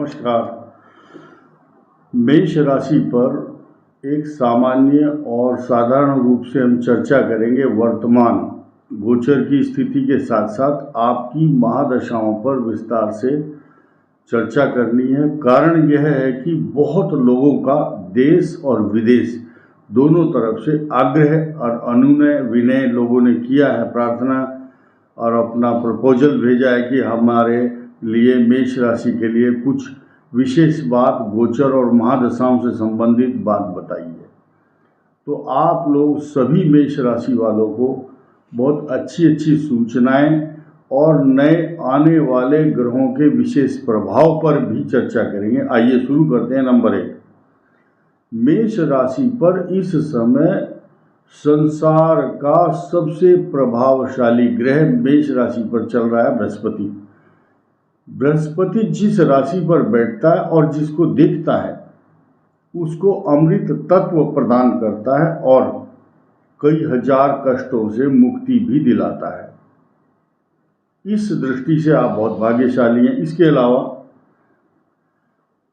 नमस्कार। मेष राशि पर एक सामान्य और साधारण रूप से हम चर्चा करेंगे वर्तमान गोचर की स्थिति के साथ साथ आपकी महादशाओं पर विस्तार से चर्चा करनी है। कारण यह है कि बहुत लोगों का देश और विदेश दोनों तरफ से आग्रह और अनुनय विनय लोगों ने किया है, प्रार्थना और अपना प्रपोजल भेजा है कि हमारे लिए मेष राशि के लिए कुछ विशेष बात गोचर और महादशाओं से संबंधित बात बताइए। तो आप लोग सभी मेष राशि वालों को बहुत अच्छी अच्छी सूचनाएं और नए आने वाले ग्रहों के विशेष प्रभाव पर भी चर्चा करेंगे। आइए शुरू करते हैं। नंबर 1, मेष राशि पर इस समय संसार का सबसे प्रभावशाली ग्रह मेष राशि पर चल रहा है बृहस्पति। बृहस्पति जिस राशि पर बैठता है और जिसको देखता है उसको अमृत तत्व प्रदान करता है और कई हजार कष्टों से मुक्ति भी दिलाता है। इस दृष्टि से आप बहुत भाग्यशाली हैं। इसके अलावा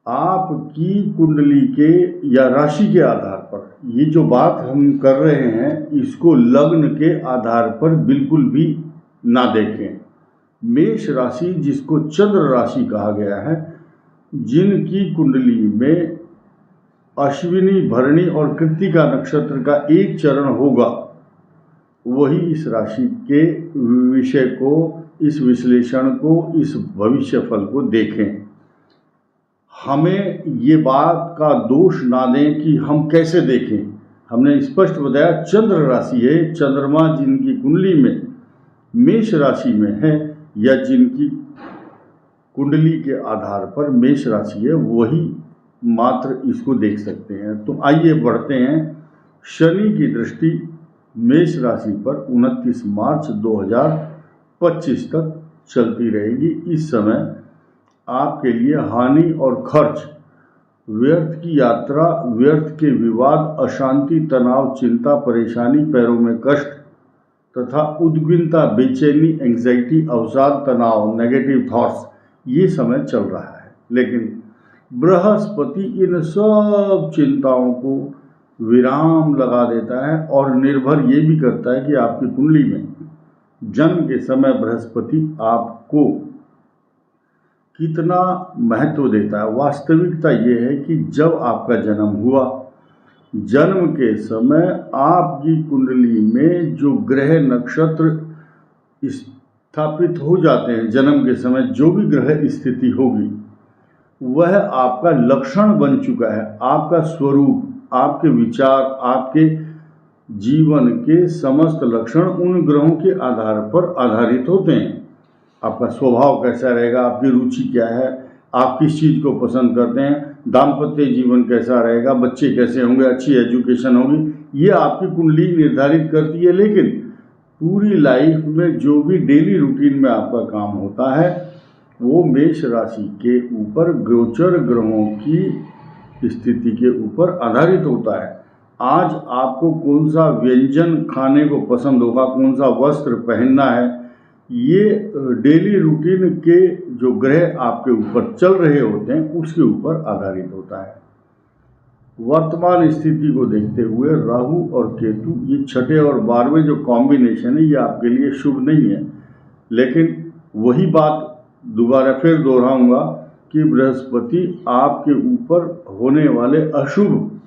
आपकी कुंडली के या राशि के आधार पर ये जो बात हम कर रहे हैं इसको लग्न के आधार पर बिल्कुल भी ना देखें। मेष राशि जिसको चंद्र राशि कहा गया है, जिनकी कुंडली में अश्विनी, भरणी और कृत्तिका नक्षत्र का एक चरण होगा, वही इस राशि के विषय को, इस विश्लेषण को, इस भविष्य फल को देखें। हमें ये बात का दोष ना दें कि हम कैसे देखें। हमने स्पष्ट बताया चंद्र राशि है, चंद्रमा जिनकी कुंडली में मेष राशि में है या जिनकी कुंडली के आधार पर मेष राशि है, वही मात्र इसको देख सकते हैं। तो आइए बढ़ते हैं। शनि की दृष्टि मेष राशि पर 29 मार्च 2025 तक चलती रहेगी। इस समय आपके लिए हानि और खर्च, व्यर्थ की यात्रा, व्यर्थ के विवाद, अशांति, तनाव, चिंता, परेशानी, पैरों में कष्ट तथा उद्विग्नता, बेचैनी, एंग्जाइटी, अवसाद, तनाव, नेगेटिव थॉट्स, ये समय चल रहा है। लेकिन बृहस्पति इन सब चिंताओं को विराम लगा देता है और निर्भर ये भी करता है कि आपकी कुंडली में जन्म के समय बृहस्पति आपको कितना महत्व देता है। वास्तविकता ये है कि जब आपका जन्म हुआ, जन्म के समय आपकी कुंडली में जो ग्रह नक्षत्र स्थापित हो जाते हैं, जन्म के समय जो भी ग्रह स्थिति होगी वह आपका लक्षण बन चुका है। आपका स्वरूप, आपके विचार, आपके जीवन के समस्त लक्षण उन ग्रहों के आधार पर आधारित होते हैं। आपका स्वभाव कैसा रहेगा, आपकी रुचि क्या है, आप किस चीज़ को पसंद करते हैं, दाम्पत्य जीवन कैसा रहेगा, बच्चे कैसे होंगे, अच्छी एजुकेशन होगी, ये आपकी कुंडली निर्धारित करती है। लेकिन पूरी लाइफ में जो भी डेली रूटीन में आपका काम होता है वो मेष राशि के ऊपर गोचर ग्रहों की स्थिति के ऊपर आधारित होता है। आज आपको कौन सा व्यंजन खाने को पसंद होगा, कौन सा वस्त्र पहनना है, ये डेली रूटीन के जो ग्रह आपके ऊपर चल रहे होते हैं उसके ऊपर आधारित होता है। वर्तमान स्थिति को देखते हुए राहु और केतु, ये छठे और 12वें जो कॉम्बिनेशन है, ये आपके लिए शुभ नहीं है। लेकिन वही बात दोबारा फिर दोहराऊंगा कि बृहस्पति आपके ऊपर होने वाले अशुभ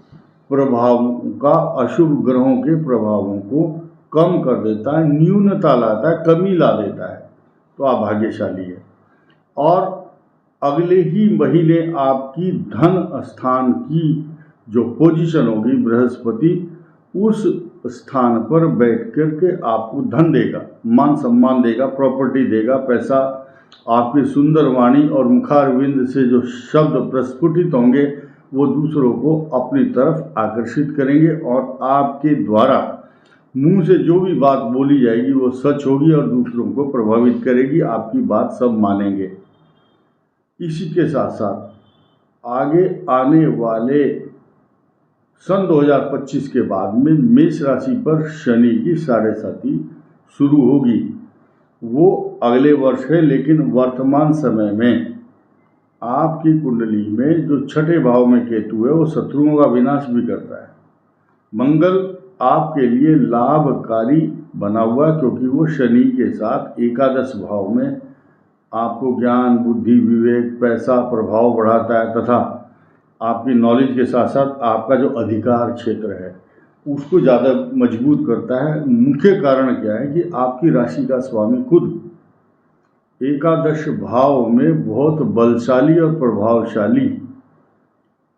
प्रभावों का, अशुभ ग्रहों के प्रभावों को कम कर देता है, न्यूनता लाता है, कमी ला देता है। तो आप भाग्यशाली है। और अगले ही महीने आपकी धन स्थान की जो पोजीशन होगी, बृहस्पति उस स्थान पर बैठ कर के आपको धन देगा, मान सम्मान देगा, प्रॉपर्टी देगा, पैसा, आपकी सुंदर वाणी और मुखारविंद से जो शब्द प्रस्फुटित होंगे वो दूसरों को अपनी तरफ आकर्षित करेंगे और आपके द्वारा मुंह से जो भी बात बोली जाएगी वो सच होगी और दूसरों को प्रभावित करेगी, आपकी बात सब मानेंगे। इसी के साथ साथ आगे आने वाले सन 2025 के बाद में मेष राशि पर शनि की 7.5 शुरू होगी। वो अगले वर्ष है, लेकिन वर्तमान समय में आपकी कुंडली में जो छठे भाव में केतु है वो शत्रुओं का विनाश भी करता है। मंगल आपके लिए लाभकारी बना हुआ क्योंकि वो शनि के साथ एकादश भाव में आपको ज्ञान, बुद्धि, विवेक, पैसा, प्रभाव बढ़ाता है तथा आपकी नॉलेज के साथ साथ आपका जो अधिकार क्षेत्र है उसको ज़्यादा मजबूत करता है। मुख्य कारण क्या है कि आपकी राशि का स्वामी खुद एकादश भाव में बहुत बलशाली और प्रभावशाली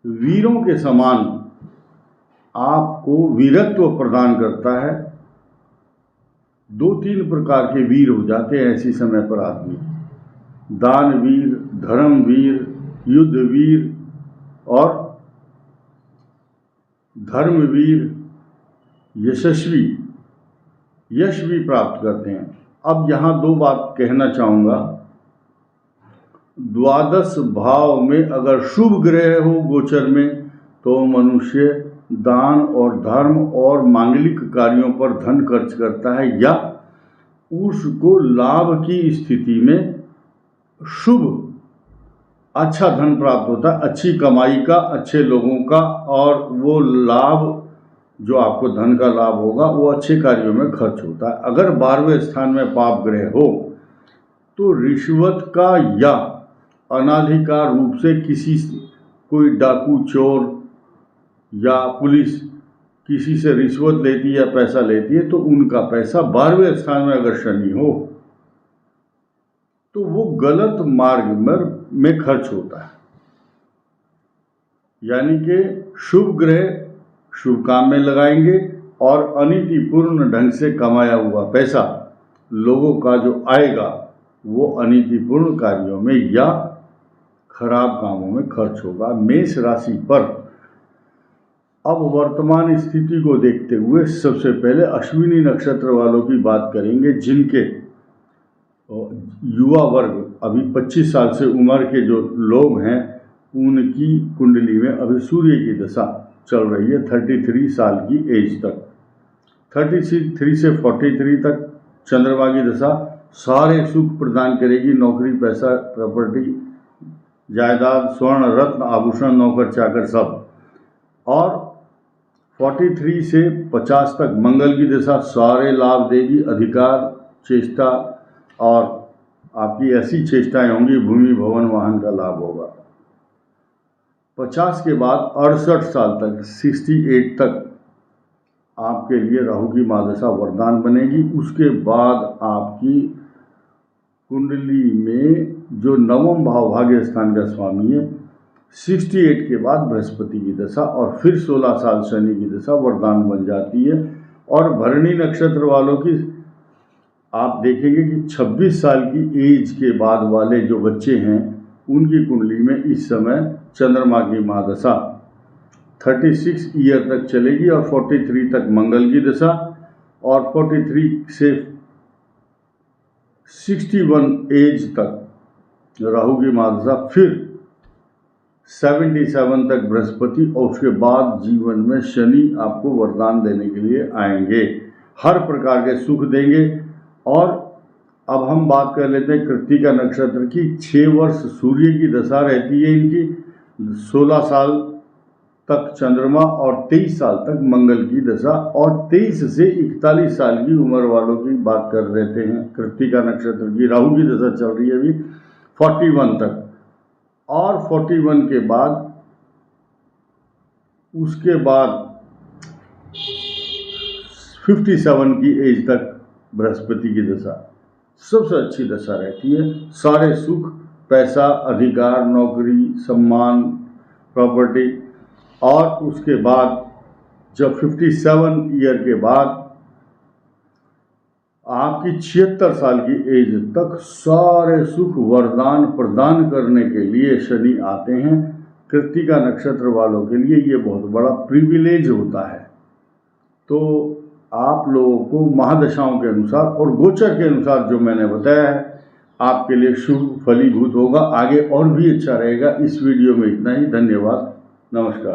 वीरों के समान आपको वीरत्व प्रदान करता है। 2-3 प्रकार के वीर हो जाते हैं ऐसी समय पर आदमी, दानवीर, धर्मवीर, युद्धवीर और धर्मवीर, यशस्वी, यश भी प्राप्त करते हैं। अब यहाँ 2 बात कहना चाहूँगा। द्वादश भाव में अगर शुभ ग्रह हो गोचर में तो मनुष्य दान और धर्म और मांगलिक कार्यों पर धन खर्च करता है या उसको लाभ की स्थिति में शुभ अच्छा धन प्राप्त होता है, अच्छी कमाई का, अच्छे लोगों का, और वो लाभ जो आपको धन का लाभ होगा वो अच्छे कार्यों में खर्च होता है। अगर 12वें स्थान में पाप ग्रह हो तो रिश्वत का या अनाधिकार रूप से किसी कोई डाकू, चोर या पुलिस किसी से रिश्वत लेती है या पैसा लेती है तो उनका पैसा 12वें स्थान में अगर शनि हो तो वो गलत मार्ग में खर्च होता है। यानी कि शुभ ग्रह शुभ काम में लगाएंगे और अनीतिपूर्ण ढंग से कमाया हुआ पैसा लोगों का जो आएगा वो अनीतिपूर्ण कार्यों में या खराब कामों में खर्च होगा। मेष राशि पर अब वर्तमान स्थिति को देखते हुए सबसे पहले अश्विनी नक्षत्र वालों की बात करेंगे, जिनके युवा वर्ग अभी 25 साल से उम्र के जो लोग हैं उनकी कुंडली में अभी सूर्य की दशा चल रही है 33 साल की एज तक। 33 से 43 तक चंद्रमा की दशा सारे सुख प्रदान करेगी, नौकरी, पैसा, प्रॉपर्टी, जायदाद, स्वर्ण, रत्न, आभूषण, नौकर चाकर सब। और 43 से 50 तक मंगल की दशा सारे लाभ देगी, अधिकार, चेष्टा और आपकी ऐसी चेष्टाएं होंगी भूमि, भवन, वाहन का लाभ होगा। 50 के बाद 68 साल तक 68 तक आपके लिए राहु की महादशा वरदान बनेगी। उसके बाद आपकी कुंडली में जो नवम भाव भाग्य स्थान का स्वामी है 68 के बाद बृहस्पति की दशा और फिर 16 साल शनि की दशा वरदान बन जाती है। और भरणी नक्षत्र वालों की आप देखेंगे कि 26 साल की एज के बाद वाले जो बच्चे हैं उनकी कुंडली में इस समय चंद्रमा की महादशा 36 ईयर तक चलेगी और 43 तक मंगल की दशा और 43 से 61 एज तक राहु की महादशा, फिर 77 तक बृहस्पति और उसके बाद जीवन में शनि आपको वरदान देने के लिए आएंगे, हर प्रकार के सुख देंगे। और अब हम बात कर लेते हैं कृत्तिका नक्षत्र की। 6 वर्ष सूर्य की दशा रहती है इनकी, 16 साल तक चंद्रमा और 23 साल तक मंगल की दशा, और 23 से 41 साल की उम्र वालों की बात कर लेते हैं कृत्तिका नक्षत्र की। राहु की दशा चल रही है अभी 41 तक, और 41 के बाद उसके बाद 57 की एज तक बृहस्पति की दशा सबसे अच्छी दशा रहती है। सारे सुख, पैसा, अधिकार, नौकरी, सम्मान, प्रॉपर्टी। और उसके बाद जब 57 ईयर के बाद आपकी 76 साल की एज तक सारे सुख वरदान प्रदान करने के लिए शनि आते हैं। कृत्तिका नक्षत्र वालों के लिए ये बहुत बड़ा प्रिविलेज होता है। तो आप लोगों को महादशाओं के अनुसार और गोचर के अनुसार जो मैंने बताया है आपके लिए शुभ फलीभूत होगा। आगे और भी अच्छा रहेगा। इस वीडियो में इतना ही। धन्यवाद, नमस्कार।